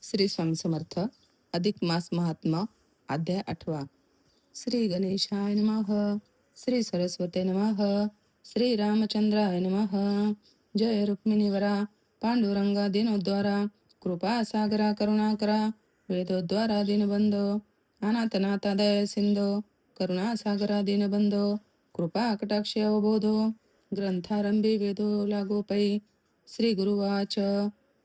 श्री स्वामी समर्थ. अधिक मास महात्मा. अध्याय 8. श्री गणेशाय नमः. श्री सरस्वती नमः. श्री रामचंद्राय नमः. जय रुक्मिणीवरा पांडुरंगा दिनोद्वारा कृपा सागरा करुणाकरा वेदोद्वारा दीनबंधो अनाथनाथा दया सिंधो करुणा सागरा दीनबंधो कृपा कटाक्ष अवबोधो ग्रंथारंभी वेदो लागोपै श्री गुरुवाच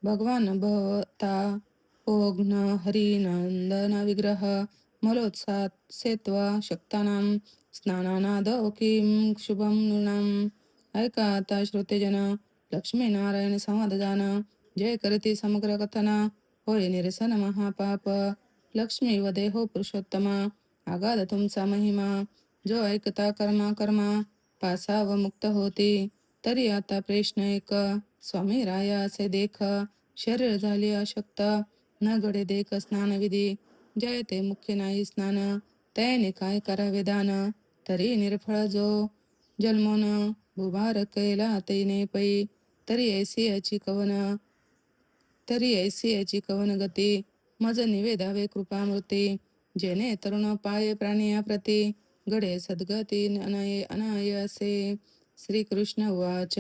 भगवान भवता ओघ्न हरिनंदन विग्रह मलोत्सात सेत्वा शक्तानां स्नानानादौकिं शुभं नृणाम्. ऐका आता श्रोतेजन, लक्ष्मीनारायण संवाद जान, जय करती समग्र कथना, होय निरसन महापाप. लक्ष्मी वदे हो पुरुषोत्तमा, आगाध तुमचा महिमा. जो ऐकता कर्मा कर्मा पासाव मुक्त होती. तरी आता प्रश्न एक, स्वामी राया असे देख, शरीर झाले अशक्त, न घडे देख स्नानविधी. जय ते मुख्य नाही स्नान, त्याने काय करावे दान. तरी निर्फळ जो जन्मोन भुभार कैला तैने पै. तरी ऐसी याची कवन गती. मज निवेदावे कृपामूर्ती. जेणे तरुण पाये प्राणिया प्रती, गडे सद्गती अनायसे. श्रीकृष्ण उवाच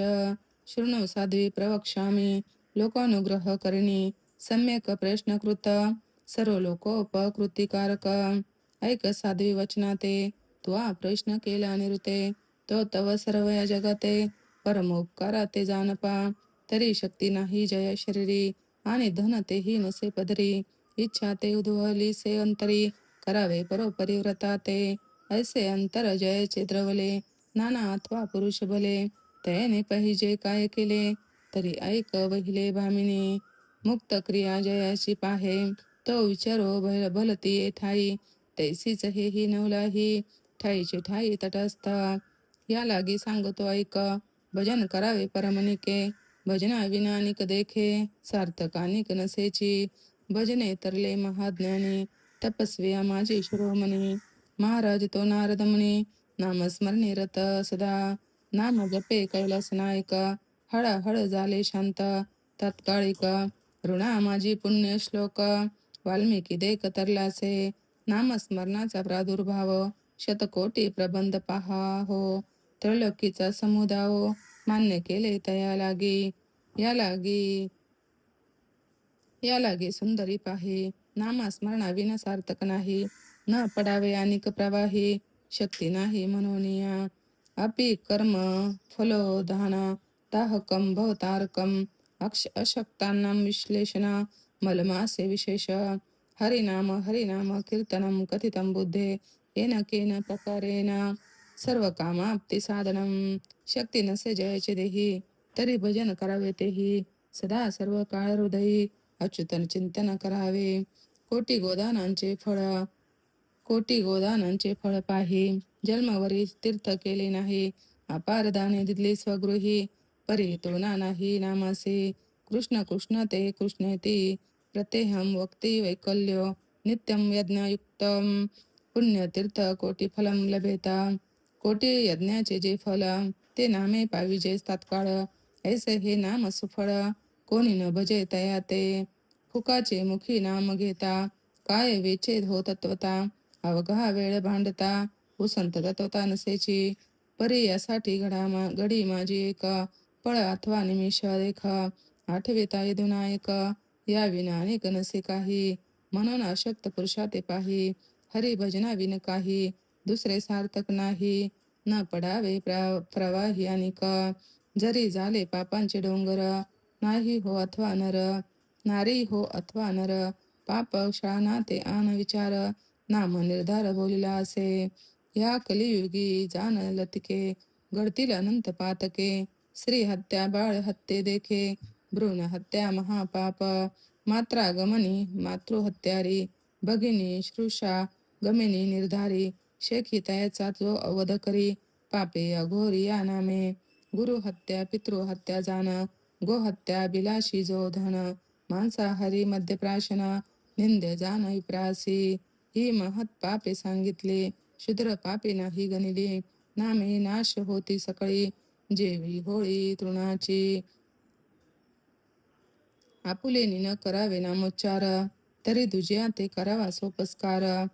शृणु साध्वी प्रवक्ष्यामि, लोकानुग्रह करिणी सम्यक प्रश्नकृत, सर्व लोकोपकृतिकारक. ऐक साध्वी वचना ते, त्वा प्रश्न केला निरुते. तो तव सर्व या जगते, परमोपकारा ते जानपा. तरी शक्ती नाही जय शरीरी, आणि धन तेही नसे पदरी. इच्छा ते उद्भवली से अंतरी, करावे परोपरी व्रता ते. ऐसे अंतर जयचे द्रवले, नाना अथवा पुरुष भले. त्याने पाहिजे काय केले, तरी ऐक वहिले भामिनी. मुक्त क्रिया जयाची पाहे, तो विचारो भलती ठाई. तैसीच हेही नवलाही, ठाईचे ठाई तटस्थ. या लागी सांगतो ऐक, भजन करावे परमनिके. भजना विना निक देखे, सार्थकानिक नसेची. भजने तरले महाज्ञानी, तपस्वी माझी शिरोमणी. महाराज तो नारद मुनी, नामस्मरणी रत सदा. नाम जपे कैलास नायक, हळहळ झाले शांत तात्काळिक. ऋणा माझी पुण्य श्लोक, वाल्मिकी देख तरलासे. नामस्मरणाचा प्रादुर्भाव, शतकोटी प्रबंध पहा हो. त्रैलोकीचा समुदाव, मान्य केले तया लागी. या लागी या लागे सुंदरी पाहे, नामस्मरणा विना सार्थक नाही. न पडावे अनिक प्रवाही, शक्ती नाही मनोनिया. अपि कर्म फलोधान, दाहकम भवतारकम. अशक्तानां विश्लेषण, मलमासे विशेष. हरिनाम हरिनाम कीर्तनम कथितं बुद्धे, येन केन प्रकारेण सर्व कामाप्ती साधनम. शक्ती नसे जयाचे देही, तरी भजन करावे तेही. सदा सर्व काळ हृदयी, अच्युतन चिंतन करावे. कोटी गोदानांचे फळ पाही. जन्मवरी तीर्थ केले नाही, अपार दाने दिले स्वगृही. परी तो नाही नामासे, कृष्ण कृष्ण ते कृष्णेती. प्रत्येहम वक्ती वैकल्यो, नित्यम यज्ञयुक्तम. पुण्यतीर्थ कोटी फलम लभेता. कोटी यज्ञाचे जे फल, ते नामे पाविजे तात्काळ. ऐसे हे नाम सुफळ, कोणी न भजे तया ते. फुकाचे मुखी नाम घेता, काय वेचेत हो तत्वता. अवघा वेळ भांडता, उसंत तत्वता नसेची. परी यासाठी घडी माझी एक, पळ अथवा निमिष रेखा. आठविता यदुनायक, या विना अनेक नसे काही. म्हणून अशक्त पुरुषा ते पाही, हरी भजना विन काही. दुसरे सार्थक नाही, न पडावे प्रवाही अनिक. जरी झाले पापांचे डोंगर, नाही हो अथवा नर. नारी हो अथवा नर, पाप क्षाना ते आन विचार. नाम निर्धार बोलिला असे, या कलियुगी जाण लतिके. घडतील अनंत पातके, स्त्री हत्या बाळ हत्ये देखे. भ्रूण हत्या महापाप, मात्रा गमनी मातृहत्यारी. भगिनी श्रुषा गमिनी निर्धारी, शेखी तयाचा जो अवध करी. पापे अघोरी या नामे, गुरु हत्या पितृहत्या जाण. गोहत्या बिलाशी जो धन, मांसाहारी मद्यप्राशन. निंदे जाण विप्रासी, ही महत पापे सांगितली. शूद्र पापे नाही गणिली, नामे नाश होती सकळी. जेवी होळी तृणाची, आपुलेनी न करावे नामोच्चार, तरी दुजिया ते करावा सोपस्कार.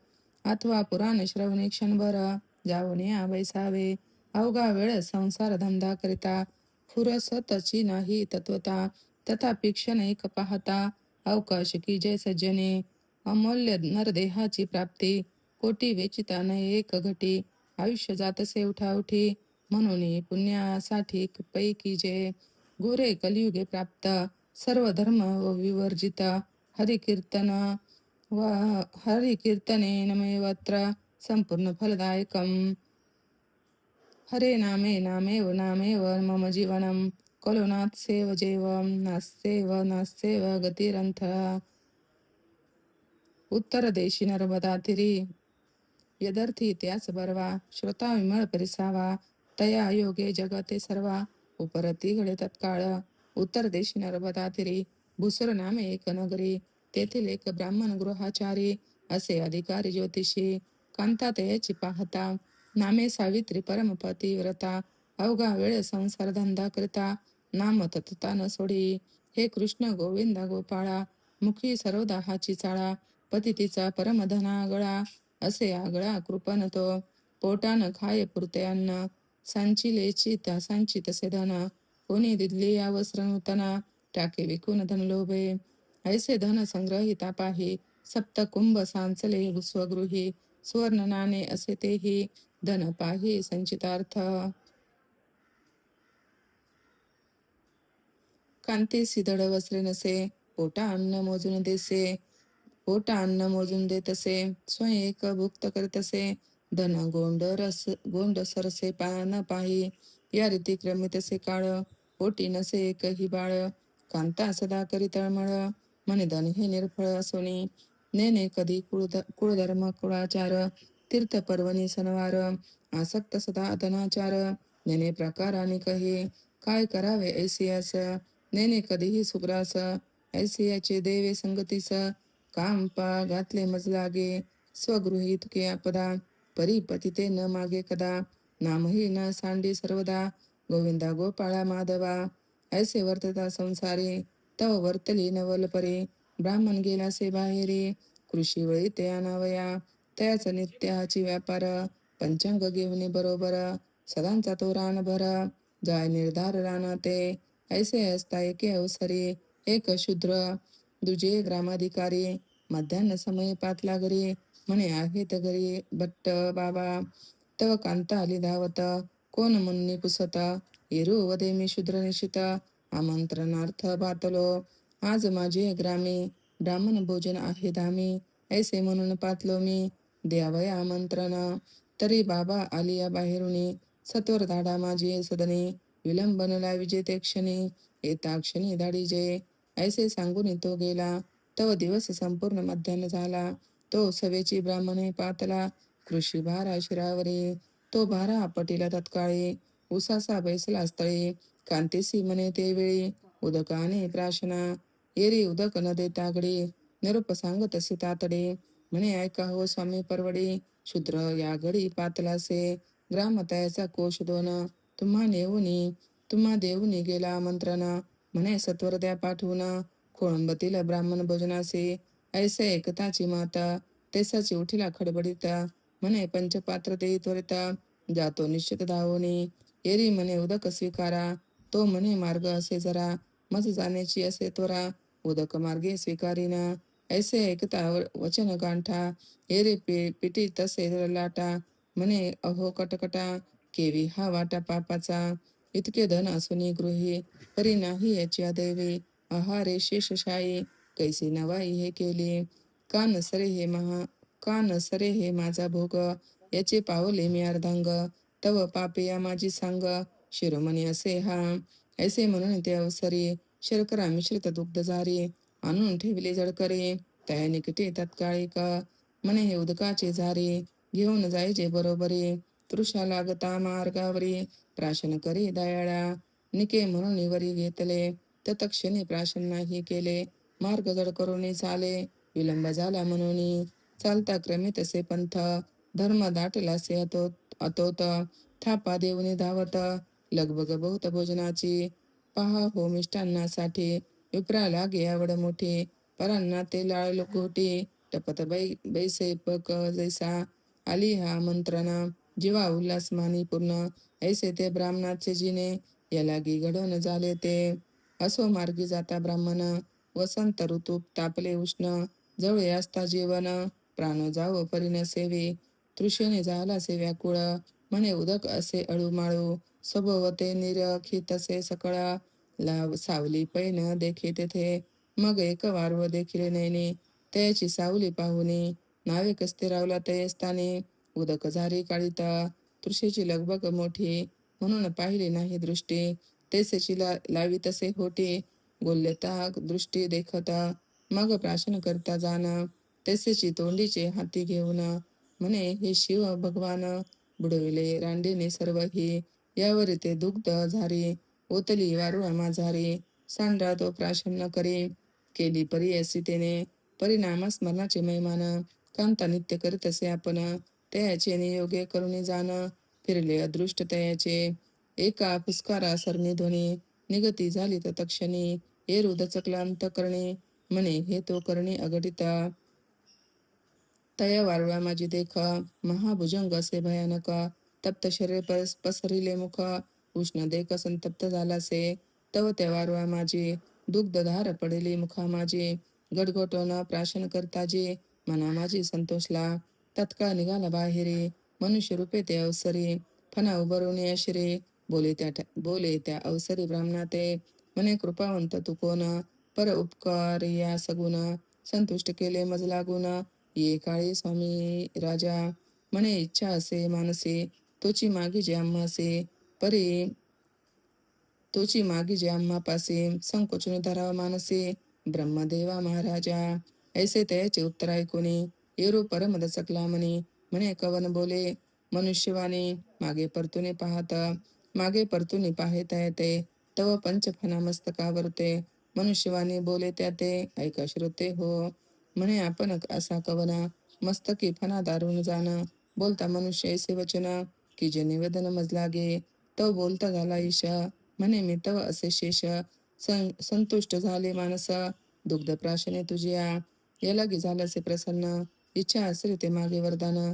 अथवा पुराण श्रवणे क्षणभर, जाऊने बैसावे, अवघा वेळ संसार धंदा करिता. फुरसतची नाही तत्वता, तथापि क्षण एक पाहता. अवकाश की जय सज्जने, अमूल्य नरदेहाची प्राप्ती. कोटी वेचिता न एक घटी, आयुष्य जातसे उठाउठी. म्हणून पुण्यासाठी पैकी जे, गोरे कलियुगे प्राप्त. सर्व धर्म व विवर्जित, हरिकीर्तन व हरिकीर्तनेनमेवत्र संपूर्ण फलदायकम्. हरे नामे नामेव नामेव मम जीवनम, खलु नास्येव जेवं नास्येव गतिरंथ. उत्तर देशी नर्मदा तीरी, यदर्थी त्यास बरवा. श्रोता विमळ परिसावा, तया योगे जगते सर्वा. उपरती घडे तत्काळ, उत्तर देशी नर्मदा तीरी, भुसर नामे एक नगरी. तेथील एक ब्राह्मण गृहाचारी, असे अधिकारी ज्योतिषी. कांता तयाची पाहता, नामे सावित्री परमपती व्रता. अवघा वेळ संसार धंदा करता, नाम तत्ता न सोडी. हे कृष्ण गोविंदा गोपाळा, मुखी सर्वदा हाची चाळा. पती तिचा परमधना गळा, असे आगळा कृपन तो. पोटान खाय पुरते अन्न, सांचिलेची सांची तसे धन. कोणी दिदली या वस्त्र नूतना, टाके विकून धन लोभे. ऐसे धन संग्रहिता पाही, सप्त कुंभ सांचले स्वगृही. सुवर्ण नाणे असे तेही, धन पाही संचितार्थ. कांती सिदड वस्त्रे नसे, पोटा अन्न मोजून देसे. पोटा अन्न मोजून देतसे, स्वयं एक भुक्त करीतसे. धन गोंड सरसे न पाही, या रीती क्रमितसे काळ. पोटी नसे एकही बाळ, कांता सदा करी तळमळ. म्हणे धन हे निर्फळ असोनी, नेने कधी कुळधर्म कुळाचार. तीर्थ पर्वणी सणवार, आसक्त सदा धनाचार. नेने प्रकार आणि कही, काय करावे ऐसियास. नेने कधीही सुग्रास, ऐसियाचे देवे संगतीस. काम पा घातले मज लागे, स्वगृहीत के आपदा. परी ते न मागे कदा, नामही न सांडी सर्वदा. गोविंदा गोपाळा माधवा, ऐसे वर्तता संसारी. तव वर्तली नवल परी, ब्राह्मण गेलासे बाहेरी. कृषी वळी ते अनावया, तयाच नित्याची व्यापार. पंचांग घेऊन बरोबर, सदांचा तो रान भर. जाय निर्धार राना ते, ऐसे असता एके अवसरी. एक शूद्र दुजे ग्रामाधिकारी, मध्यान्ह समय पातला घरी. म्हणे आहेत घरी भट्ट बाबा, तव कांता आली धावत. कोण मुन्नी पुसत, येरू वदे मी शूद्र निशित. आमंत्रणार्थ बातलो, आज माझे ग्रामी. ब्राह्मण भोजन आहे धामी, ऐसे म्हणून पातलो मी. द्यावया आमंत्रण, तरी बाबा आलिया बाहेरुनी. सत्वर धाडा माझी सदनी, विलंबन लाविजे ते क्षणी. येता क्षणी धाडी जे, ऐसे सांगून तो गेला. तव दिवस संपूर्ण मध्यान्ह झाला, तो सवेची ब्राह्मणे पातला. कृषी भारा शिरावरी, तो भारा पटीला तत्काळी. उसासा बैसला स्थळी, कांतीसी म्हणे ते वेळी. उदकाने प्राशना, एरी उदक न देता घडी. निरूप सांगत असे तातडे, म्हणे ऐका हो स्वामी परवडी. शूद्र या घडी पातलासे, ग्रामतयाचा कोश दोन. तुम्हा देऊनी गेला आमंत्रण, म्हणे सत्वर द्या पाठवून. खोळंबतील ब्राह्मण भोजनासे, ऐसे एकताची माता. तेसाची उठिला खडबडीत, म्हणे पंचपात्र देई त्वरित. जातो निश्चित धावोनी, एरी म्हणे उदक स्वीकारा. तो म्हणे मार्ग असे जरा, मज जाण्याची असे त्वरा. उदक मार्गे स्वीकारीन, ऐसे ऐकता वचन गांठा. एरी पिटी तसे लाटा, म्हणे अहो कटकटा. केवी हा वाटा पापाचा, इतके धन असूनी गृही. परी नाही याची अदैवी, आहारे शेषशाही. कैसी नवाई हे केली, का नसरे हे माझा भोग. याचे पावले मी अर्धांग, तव पापिया माझी सांग. शिरोमणी असे हा, ऐसे म्हणून ते अवसरी. शर्करा मिश्रित दुग्ध झारी, आणून ठेवले जळकरी. त्या निकटे तत्काळिक, म्हणे हे उदकाचे झारी. घेऊन जायचे बरोबरी, तृषा लागता मार्गावरी. प्राशन करी दयाळा, निके म्हणून वरी घेतले. तत्क्षणी प्राशन नाही केले, मार्ग जड करून चाले. विलंब झाला म्हणून, चालता क्रमे तसे पंथ. धर्म दाटलासे अतोत, थापा देऊन धावत. लगबग बहुत भोजनाची, पहा हो मिष्टान्नासाठी. विप्रा लागे आवड मोठी, परांना ते लाळ लोकोटी, टपत बैसे पक जैसा, आली हा मंत्रना, जीवा उल्हास मानी पूर्ण, ऐसे ते ब्राह्मणाचे जिने, या लागी घडवून झाले ते. असो मार्गी जाता ब्राह्मण, वसंत ऋतू तापले उष्ण, जवळे असता जीवन, प्राण जावो परिण सेवी, तृषेने झाला से व्याकुळ, म्हणे उदक असे अळूमाळू, स्वभवते निरखी तसे सकळा, लाव सावली पैन देखी तेथे, मग एक वारव देखील नैनी, त्याची सावली पाहुनी, नावे कसते रावला ते स्थानी, उदक झारी काळीता, तृषेची लगबग मोठी, म्हणून पाहिली नाही दृष्टी, तेसेची लावी तसे होती, गोल्यता दृष्टी देखता, मग प्राशन करता जाण, तेसेची तोंडीचे हाती घेऊन, म्हणे हे शिव भगवान, बुडविले रांडीने सर्व ही, यावर ते दुग्ध झारी, ओतली वारुळा माझारी, सांडा तो प्राशन करी, केली परी असी तेने, परिणाम स्मरणाचे मैमान, कांता नित्य करीत असे आपण, तयाचे नियोगे करुणी जाण, फिरले अदृष्ट तयाचे, एका पुस्कारा सरणी ध्वनी, निगती झाली तत्क्षणी, एरू दचकला अंतकरणी, म्हणे हे तो करणी अघटिता, तया वारुळा माझी देख, महाभुजंग असे भयानक, तप्त शरीर पसरिले मुख, उष्ण देख संतप्त झालासे, तव त्या वारुळा माझी, दुग्धधार पडली मुखा माझी, गडगोटवना प्राशन करताजी, मना माझी संतोषला, तत्काळ निघाला बाहेरी, मनुष्य रूपे ते अवसरी, फणा उभरून अशिरी, बोले त्या अवसरी ब्राह्मणा ते, म्हणे कृपावंत तू कोण, पर उपकारी या सगुण, संतुष्ट केले मज लागून, ये काळी स्वामी राजा, म्हणे इच्छा असे मानसे, तोची मागी जे आम्हासे, परी तोची मागी जे आम्हापासे, संकोचून धराव मानसे, ब्रह्मदेवा महाराजा, ऐसे त्याचे उत्तर ऐकुनी, येरू परम दचकला म्हणे कवन बोले, मनुष्यवाणी, मागे परतुनी पाहता येते, तव पंचफना मस्तकावरते, मनुष्यवाणी बोले त्या ते, ऐका श्रोते हो, म्हणे आपण असा कवना, मस्तकी फणा दारुण जाण, बोलता मनुष्य ऐसे वचन, की जे निवेदन मज लागे, तव बोलता झाला ईश, म्हणे मी तव असे शेष, संतुष्ट झाले मानस, दुग्ध प्राशने तुझिया, या लागी झाल्यासे प्रसन्न, इच्छा असेल ते मागे वरदान,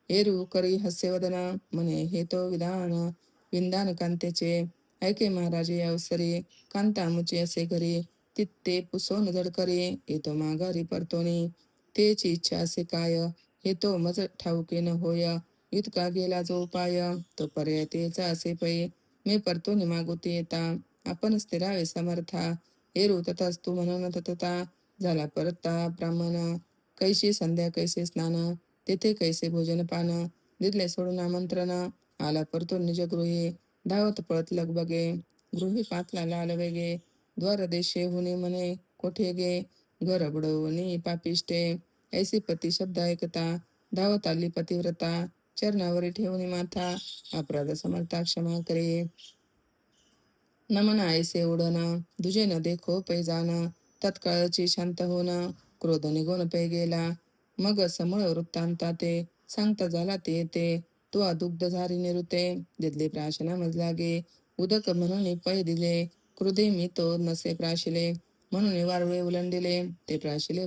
एरू करी हास्य वदन, म्हणे हे तो विंदान कांतेचे, ऐके महाराजे अवसरी, कांता मुची असे घरी, तित्ते पुसोन जड करी, येतो माघारी परतोनी, तेची इच्छा असे काय, हे तो मज ठाऊके न होय, इतका गेला जो उपाय, तो पर्याय तेचा असे पै, मी परतोनी मागुती येता, आपण स्थिरावे समर्था, एरू तथास्तु म्हणून तथता, झाला परता ब्राह्मण, कैशी संध्या कैसे स्नान, तेथे कैसे भोजन पान, दिले सोडून आमंत्रण, आला परतो निज गृही, धावत पळत लगबगे, गृही पातला लाल वेगे, द्वार देशे हुनी म्हणे कोठे गे, घर बुडवणी पापिष्टे, ऐसी पती शब्द ऐकता, धावत आली पतिव्रता, चरणावरी ठेवणी माथा, अपराध समर्था क्षमा करे, नमन ऐसे उडन, दुजे न देखो पै जान, तत्काळची शांत होन, क्रोध निघून पै गेला, मग समूळ वृत्तांता ते, सांगता झाला ते तो दुग्ध झारी निरुते, दिदले प्राशना मज लागे, उदक म्हणून पै दिले, क्रोधे मी तो नसे प्राशिले, म्हणून वारुळे उलंडिले, ते प्राशिले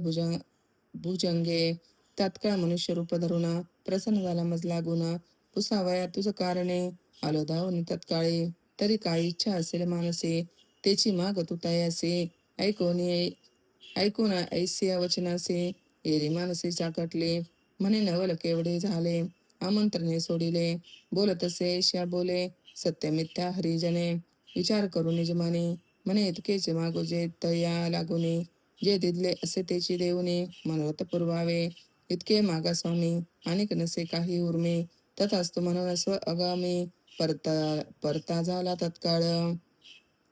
भुजंगे, तात्काळ मनुष्य रूप धरून, प्रसन्न झाला मज लागून, पुसावया तुझ कारणे, आलो धावून तत्काळी, तरी काय इच्छा असेल मानसे, त्याची माग तू तयासे, ऐकून ऐसिया वचनासे, एरी मानसे चाकटले, म्हणे नवल केवढे झाले, आमंत्रणे सोडिले, बोलतसे ऐशा बोले, सत्य मिथ्या हरिजने, विचार करू निजमाने, म्हणे इतकेच मागोजे तया लागुने, जे दिदले असे त्याची देऊने, मनोरथ पुरवावे, इतके मागा स्वामी, अनेक नसे काही उर्मे, तथास्तु म्हणून स्व अगामी, परता झाला तत्काळ,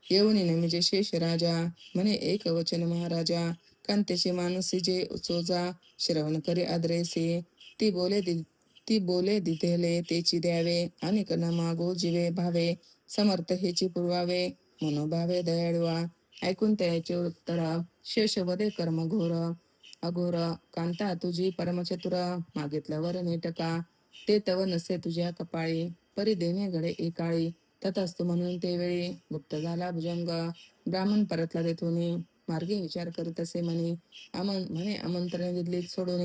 येऊन नमिजे शेष राजा, म्हणे एक वचन महाराजा, कांतेचे मानसी जे चोजा, श्रवण करी आदरेसे, ती बोले दिधेले तेची द्यावे, अनेक न मागो जीवे भावे, समर्थ हेची पुरवावे, मनोभावे दयाळवा, ऐकून त्याचे उत्तर, शेष वदे कर्म घोर, अघोर, कांता तुझी परमचतुर, मागितल्यावर नेटका, ते तव नसे तुझ्या कपाळी, परी देणे घडे एकाळी, तथास्तु म्हणून ते वेळी, गुप्त झाला भुजंग, ब्राह्मण परतला तेथून मार्गे विचार करीत असे म्हणे आमंत्रण दिल्लीत सोडून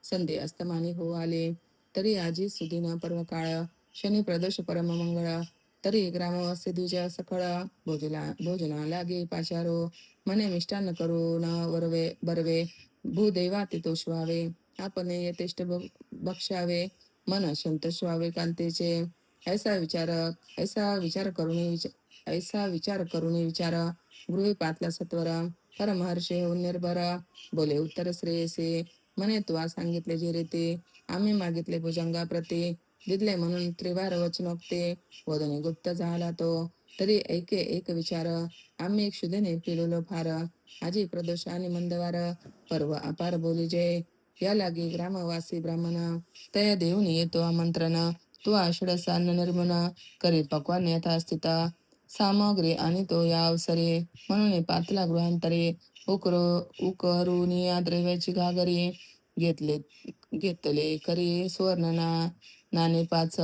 संधी अस्तमानी हो आले. तरी आजी सुदिन पर्व काळ शनी प्रदोष परम मंगळ तरी ग्रामवासी द्विज सकळ भोजना लागे पाचारो म्हणे मिष्टान्न करून वरवे बरवे भूदैवा तितोष व्हावे आपण यथेष्ट बक्षावे मन संतोष व्हावे कांतेचे ऐसा विचार ऐसा विचार करून ऐसा विचार करून विचार गृही पातला सत्वर परमहर्षे होऊन निर्भर बोले उत्तर श्रेयसे म्हणे तुला सांगितले जे रीती आम्ही मागितले भुजंगा प्रती दिदले म्हणून त्रिवार वचनोक्ते वदने गुप्त झाला तो तरी ऐके एक विचार आम्ही क्षुदेने पिलोलो फार आजी प्रदोष आणि मंदवार पर्व अपार बोली जय या लागी ग्रामवासी ब्राह्मण तया देऊन येतो आमंत्रण तू आषाढ अन्न निर्मन करी पक्वान यथास्थित सामग्री आणि तो या अवसरे म्हणून पातला गृहांतरे उकरुनिया द्रव्याची घागरी घेतले घेतले करी सुवर्ण नाणे पाच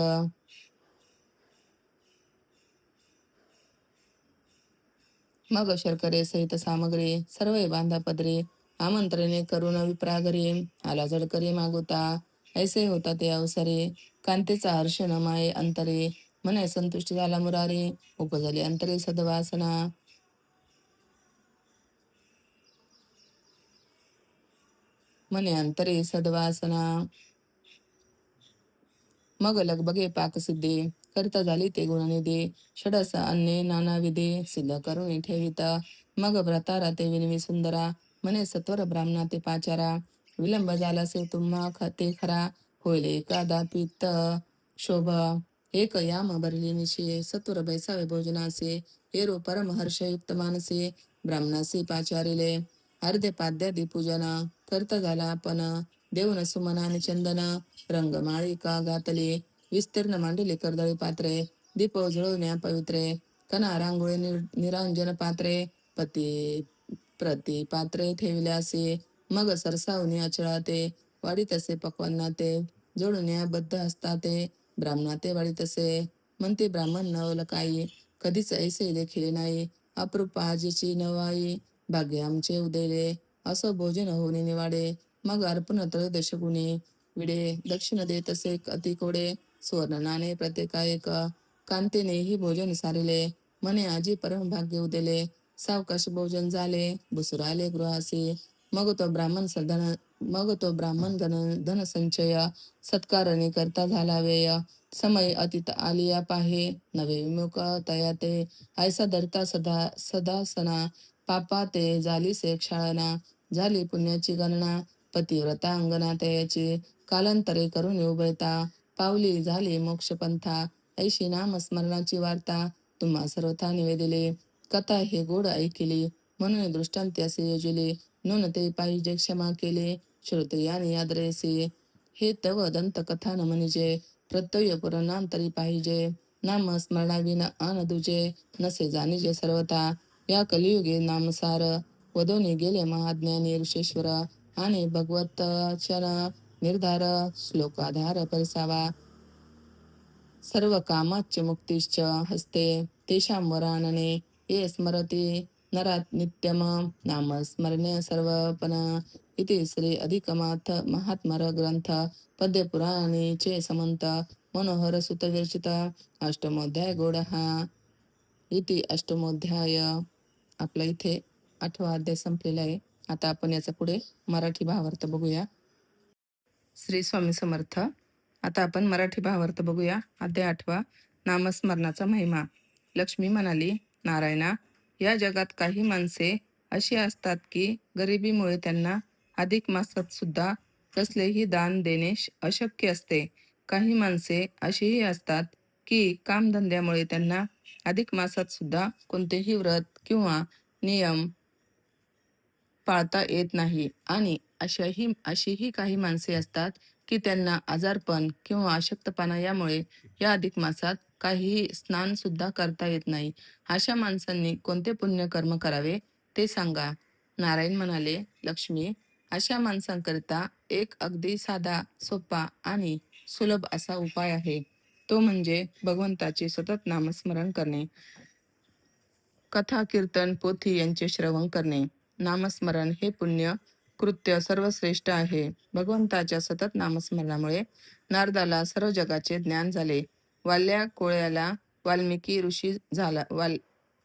मग शर्करे सहित सामग्री सर्व बांधा पदरी आमंत्रणे करून विप्रागरी आला जडकरी मागोता ऐसे होता ते अवसरे कांतीचा हर्ष न माये अंतरे म्हणे संतुष्ट झाला मुरारी उपजली अंतरे सद्वासना म्हणे अंतरे सद्वासना मग लगबगे पाकसिद्धी करता झाली ते गुणनिधी षडस अन्ने नानाविधी सिद्ध करून ठेवित मग व्रतारा ते विनवी सुंदरा म्हणे सत्वर ब्राह्मणा ते पाचारा विलंब झाला से तुम्हा ते खरा होईल एकादापित शोभ एक याम भरली निशे सत्वर बैसावे भोजनासे हेरो परम हर्षयुक्त मानसे ब्राह्मणासी पाचारिले अर्धे पाद्यादी पूजन करता झाला आपण देऊन सुमना आणि चंदन रंगमाळिका घातली विस्तीर्ण मांडली कर्दळी पात्रे दीप उजळवण्या पवित्रे कना रांगोळी निरांजन पात्रे पती प्रति पात्रे ठेविल्यासे मग सरसावणी अचळाते वाढीत असे पक्वांना ते जोडून बद्ध असताते ब्राह्मणाते वाढीत असे म्हणते ब्राह्मण नवल काही कधीच ऐसे देखील नाही अप्रूप आजीची नवाई भाग्य आमचे उदयले असं भोजन होणे निवाडे मग अर्पण त्रयोदश गुणे विडे दक्षिण देत असे अति कोडे सुवर्ण नाणे प्रत्येका एक कांतीनेही भोजन सारिले म्हणे आजी परम भाग्य उदेले सावकाश भोजन झाले बुसुराले गृहासी मग तो ब्राह्मण धन संचय सत्कारणे करता झाला वेय समय अतीत आलिया पाहे नवे विमुख तया ते ऐसा धरता सदासना पापा ते झाली से क्षाळना झाली पुण्याची गणना पतिव्रता अंगना तयाची कालांतरे करून उभयता पावली झाली मोक्षपंथा ऐशी नाम स्मरणाची वार्ता तुम्हा सर्वथा निवेदिले कथा हे गोड ऐकिली म्हणून दृष्टांत असे योजिले नून ते पाहिजे क्षमा केले श्रोत्रियाने आदरेसे हे तव दंत कथा न म्हणजे प्रत्यय पुरनाम तरी पाहिजे नाम स्मरणाविना आन दुजे नसे जाणीजे सर्वथा या कलियुगे नामसार वधोने गेले महाज्ञानी ऋषेश्वर आणि भगवतचन निर्धार श्लोकाधार परिसावा सर्व कामाच्च मुक्तिश्च हस्ते तेषां वरानने ये स्मरति नरात् नित्यम नाम स्मरणे सर्वपन इति श्री अधिकमाथ महात्मर ग्रंथ पद्य पुराणे चे समंत मनोहर सुत विरचित अष्टमोध्याय गोड हा इति अष्टमोध्याय. आपला इथे 8वा अध्याय संपलेला आहे. आता आपण याचा पुढे मराठी भावार्थ बघूया. श्री स्वामी समर्थ. आता आपण मराठी भावार्थ बघूया. अध्याय 8वा. नामस्मरणाचा महिमा. लक्ष्मी म्हणाली, नारायणा, या जगात काही माणसे अशी असतात की गरिबीमुळे त्यांना अधिक मासात सुद्धा कसलेही दान देणे अशक्य असते. काही माणसे अशीही असतात की कामधंद्यामुळे त्यांना अधिक मासात सुद्धा कोणतेही व्रत किंवा नियम पाळता येत नाही आणि अशीही काही माणसे असतात की त्यांना आजारपण किंवा अशक्तपणा यामुळे या अधिक मासात काहीही स्नान सुद्धा करता येत नाही. अशा माणसांनी कोणते पुण्य कर्म करावे ते सांगा. नारायण म्हणाले, लक्ष्मी, अशा माणसांकरिता एक अगदी साधा, सोपा आणि सुलभ असा उपाय आहे. तो म्हणजे भगवंताचे सतत नामस्मरण करणे. कथा कीर्तन पोथी यांचे श्रवण करणे. नामस्मरण हे पुण्य कृत्य सर्वश्रेष्ठ आहे. भगवंताच्या सतत नामस्मरणामुळे नारदाला सर्व जगाचे ज्ञान झाले. वाल्या कोळ्याला वाल्मिकी ऋषी झाला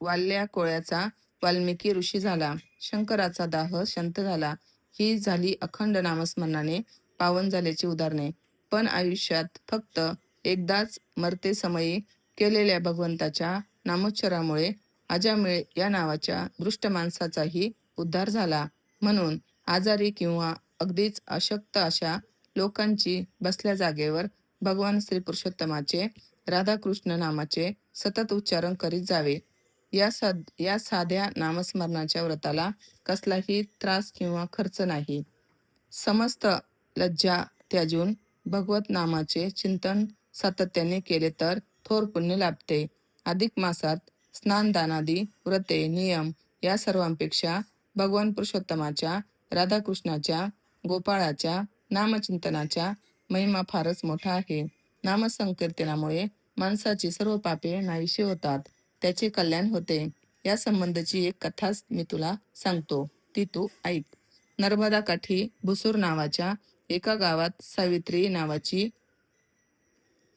वाल्या कोळ्याचा वाल्मिकी ऋषी झाला. शंकराचा दाह शांत झाला. ही झाली अखंड नामस्मरणाने पावन झाल्याची उदाहरणे. पण आयुष्यात फक्त एकदाच मरते समयी केलेल्या भगवंताच्या नामोच्चारामुळे अजामिळ या नावाच्या दृष्ट माणसाचाही उद्धार झाला. म्हणून आजारी किंवा अगदीच अशक्त अशा लोकांची बसल्या जागेवर भगवान श्री पुरुषोत्तमाचे राधाकृष्ण नामाचे सतत उच्चारण करीत जावे. या साध्या नामस्मरणाच्या व्रताला कसलाही त्रास किंवा खर्च नाही. समस्त लज्जा त्याजून भगवत नामाचे चिंतन सातत्याने केले तर थोर पुण्य लाभते. अधिक मासात स्नानदानादी व्रते नियम या सर्वांपेक्षा भगवान पुरुषोत्तमाच्या राधाकृष्णाच्या गोपाळाच्या नामचिंतनाच्या महिमा फारच मोठा आहे. नामसंकीर्तनामुळे माणसाची सर्व पापे नाहीशी होतात, त्याचे कल्याण होते. या संबंधीची एक कथाच मी तुला सांगतो, ती तू ऐक. नर्मदा काठी भुसूर नावाच्या एका गावात सावित्री नावाची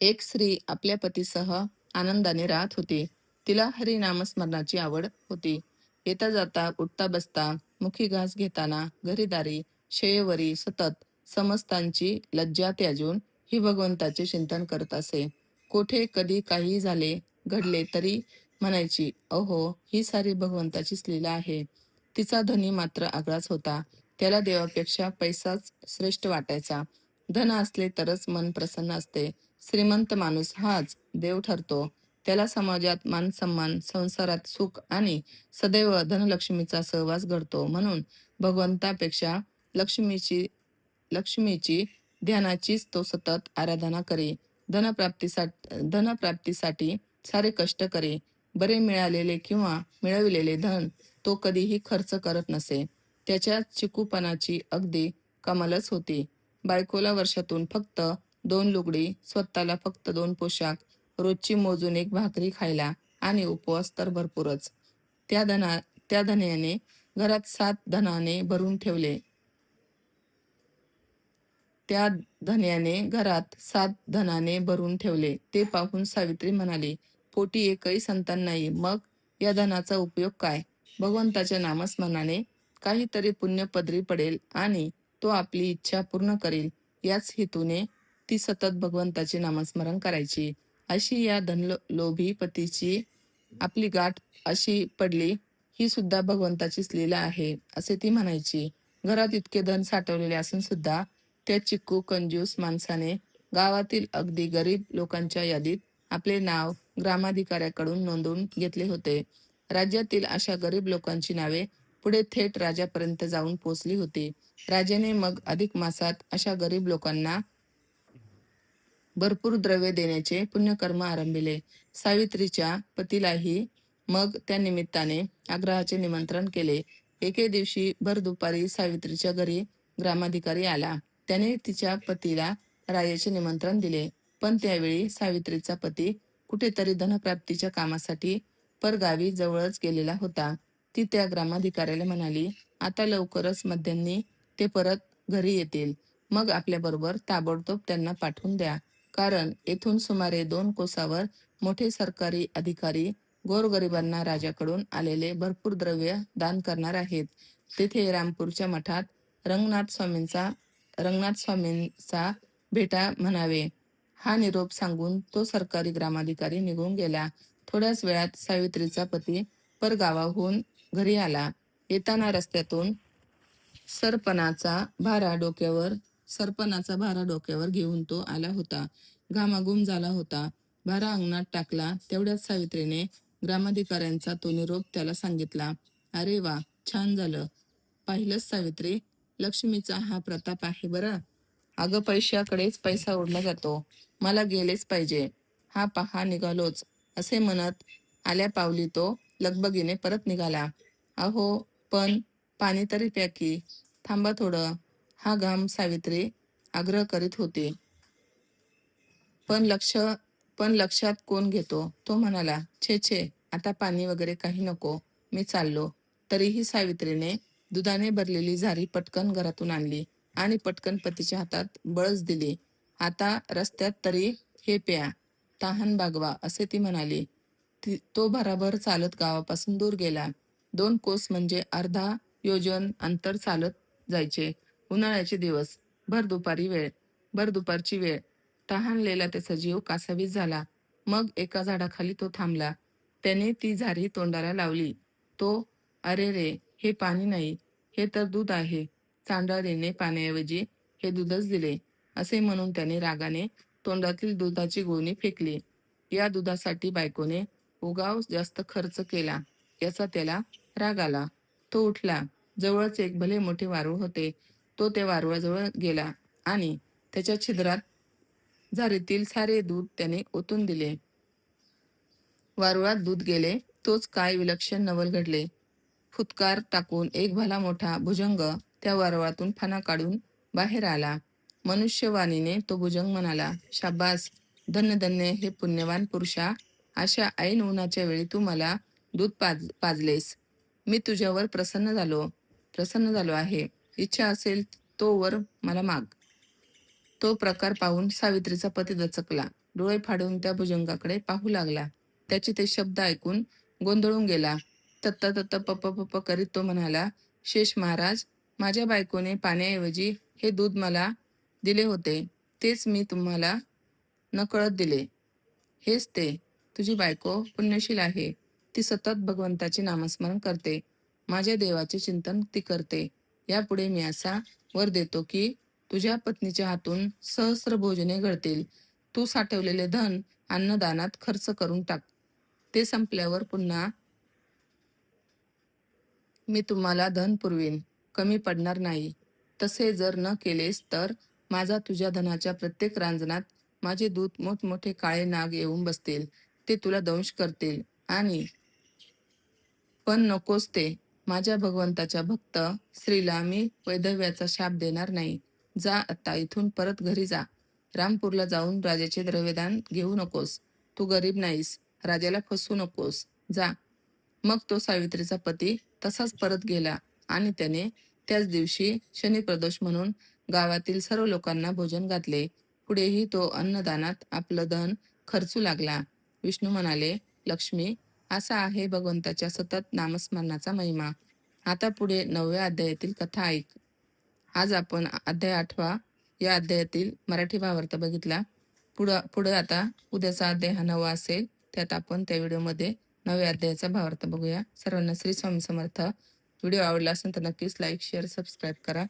एक स्त्री आपल्या पतीसह आनंदाने राहत होती. तिला हरिनामस्मरणाची आवड होती. येता जाता उठता बसता मुखी घास घेताना घरीदारी शय्येवरी सतत समस्तांची लज्जा त्याजून ही भगवंताचे चिंतन करत असे. कोठे कधी काही झाले घडले तरी म्हणायची, अहो ही सारी भगवंताचीच लीला आहे. तिचा धनी मात्र आगळाच होता. त्याला देवापेक्षा पैसाच श्रेष्ठ वाटायचा. धन असले तरच मन प्रसन्न असते. श्रीमंत माणूस हाच देव ठरतो. त्याला समाजात मानसन्मान, संसारात सुख आणि सदैव धनलक्ष्मीचा सहवास घडतो. म्हणून भगवंतापेक्षा लक्ष्मीची ध्यानाचीच तो सतत आराधना करे. धनप्राप्तीसाठी सारे कष्ट करे. बरे मिळालेले किंवा मिळविलेले धन तो कधीही खर्च करत नसे. त्याच्या चिकूपणाची अगदी कमालच होती. बायकोला वर्षातून फक्त 2 लुगडी, स्वतःला फक्त 2 पोशाख, रोजची मोजून 1 भाकरी खायला आणि उपवास तर भरपूरच. त्या धन्याने घरात 7 धनाने भरून ठेवले. त्या धन्याने घरात 7 धनाने भरून ठेवले. ते पाहून सावित्री म्हणाली, पोटी एकही संतान नाही, मग या धनाचा उपयोग काय? भगवंताच्या नामस्मरणाने काहीतरी पुण्य पदरी पडेल आणि तो आपली इच्छा पूर्ण करील. याच हेतूने ती सतत भगवंताचे नामस्मरण करायची. अशी या धनलोभी पतीची आपली गाठ अशी पडली, ही सुद्धा भगवंताचीच लीला आहे, असे ती म्हणायची. घरात इतके धन साठवलेले असून सुद्धा त्या चिक्कू कंजूस माणसाने गावातील अगदी गरीब लोकांच्या यादीत आपले नाव ग्रामाधिकाऱ्याकडून नोंदवून घेतले होते. राज्यातील अशा गरीब लोकांची नावे पुढे थेट राजापर्यंत जाऊन पोचली होती. राजाने मग अधिक मासात अशा गरीब लोकांना भरपूर द्रव्य देण्याचे पुण्यकर्म आरंभिले. सावित्रीच्या पतीलाही मग त्या निमित्ताने आग्रहाचे निमंत्रण केले. एके दिवशी भर दुपारी सावित्रीच्या घरी ग्रामाधिकारी आला. त्याने तिच्या पतीला राजाचे निमंत्रण दिले. पण त्यावेळी सावित्रीचा पती कुठेतरी धनप्राप्तीच्या कामासाठी परगावी जवळच गेलेला होता. ती त्या ग्रामाधिकाऱ्याला म्हणाली, आता लवकरच मध्यान्ही ते परत घरी येतील. मग आपल्याबरोबर ताबडतोब त्यांना पाठवून द्या. कारण येथून सुमारे 2 कोसावर मोठे सरकारी अधिकारी गोरगरिबांना राजाकडून आलेले भरपूर द्रव्य दान करणार आहेत. तेथे रामपूरच्या मठात रंगनाथ स्वामींचा भेटा म्हणावे. हा निरोप सांगून तो सरकारी ग्रामाधिकारी निघून गेला. थोड्याच वेळात सावित्रीचा पती परगावाहून घरी आला. येताना रस्त्यातून सरपणाचा भारा डोक्यावर घेऊन तो आला होता. घामाघूम झाला होता. भारा अंगणात टाकला. तेवढ्यात सावित्रीने ग्रामाधिकाऱ्यांचा तो निरोप त्याला सांगितला. अरे वा, छान झालं. पाहिलंस सावित्री, लक्ष्मीचा हा प्रताप आहे बरं. अगं पैशाकडेच पैसा ओढला जातो. मला गेलेच पाहिजे. हा पहा निघालोच, असे म्हणत आल्या पावली तो लगबगीने परत निघाला. अहो पण पाणी तरी प्या की. थांबा थोडं. हा घाम सावित्री आग्रह करीत होती. पण लक्षात कोण घेतो? तो म्हणाला, छे छे, आता पाणी वगैरे काही नको, मी चाललो. तरीही सावित्रीने दुधाने भरलेली झारी पटकन घरातून आणली आणि पटकन पतीच्या हातात बळच दिली. आता रस्त्यात तरी हे प्या, तहान भागवा, असे ती म्हणाली. तो भराभर चालत गावापासून दूर गेला. 2 कोस म्हणजे अर्धा योजन अंतर चालत जायचे. उन्हाळ्याचे दिवस, भर दुपारची वेळ. तहानलेला त्याचा जीव कासावीस झाला. मग एका झाडाखाली तो थांबला. त्याने ती झारी तोंडाला लावली. तो, "अरे रे, हे पाणी नाही, हे तर दूध आहे." चांडाळीने पाण्याऐवजी हे दूधच दिले, असे म्हणून त्याने रागाने तोंडातील दुधाची गुळणी फेकली. या दुधासाठी बायकोने उगाच जास्त खर्च केला, याचा त्याला राग आला. तो उठला. जवळच एक भले मोठे वारूळ होते. तो त्या वारुळाजवळ गेला आणि त्याच्या छिद्रात झारीतील सारे दूध त्याने ओतून दिले. वारुळात दूध गेले. तोच काय विलक्षण नवल घडले. फुतकार टाकून एक भला मोठा भुजंग त्या वारुळातून फणा काढून बाहेर आला. मनुष्यवाणीने तो भुजंग म्हणाला, "शाब्बास, धन्य धन्य हे पुण्यवान पुरुषा, अशा ऐन उन्हाच्या वेळी तू मला दूध पाजलेस. मी तुझ्यावर प्रसन्न झालो आहे. इच्छा असेल तो वर मला माग." तो प्रकार पाहून सावित्रीचा पती दचकला. डोळे फाडून त्या भुजंगाकडे पाहू लागला. त्याचे ते शब्द ऐकून गोंधळून गेला. तत्त तत्त पप्प पप्प करीत तो म्हणाला, "शेष महाराज, माझ्या बायकोने पाण्याऐवजी हे दूध मला दिले होते. तेच मी तुम्हाला नकळत दिले. हेच ते. तुझी बायको पुण्यशील आहे. ती सतत भगवंताचे नामस्मरण करते. माझ्या देवाचे चिंतन ती करते. यापुढे मी असा वर देतो की तुझ्या पत्नीच्या हातून सहस्र भोजने घडतील. तू साठवलेले धन अन्नदानात खर्च करून टाक. ते संपल्यावर पुन्हा मी तुम्हाला धन पुरवीन, कमी पडणार नाही. तसे जर न केलेस तर माझा तुझ्या धनाच्या प्रत्येक रांजणात माझे दूत मोठमोठे काळे नाग येऊन बसतील. ते तुला दंश करतील आणि पण नकोस ते. माझ्या भगवंताच्या भक्त स्त्रीला मी वैधव्याचा शाप देणार नाही. जा आता इथून परत घरी जा. रामपूरला जाऊन राजाचे द्रव्यदान घेऊ नकोस. तू गरीब नाहीस. राजाला फसवू नकोस. जा." मग तो सावित्रीचा पती तसाच परत गेला आणि त्याने त्याच दिवशी शनिप्रदोष म्हणून गावातील सर्व लोकांना भोजन घातले. पुढेही तो अन्नदानात आपलं धन खर्चू लागला. विष्णू म्हणाले, "लक्ष्मी, असा आहे भगवंताच्या सतत नामस्मरणाचा महिमा." आता पुढे 9व्या अध्यायातील कथा ऐक. आज आपण अध्याय 8 या अध्यायातील मराठी भावार्थ बघितला. पुढे आता उद्याचा अध्याय हा 9 असेल. त्यात आपण त्या व्हिडिओमध्ये 9व्या अध्यायाचा भावार्थ बघूया. सर्वांना श्री स्वामी समर्थ. व्हिडिओ आवडला असेल तर नक्कीच लाईक, शेअर, सबस्क्राईब करा.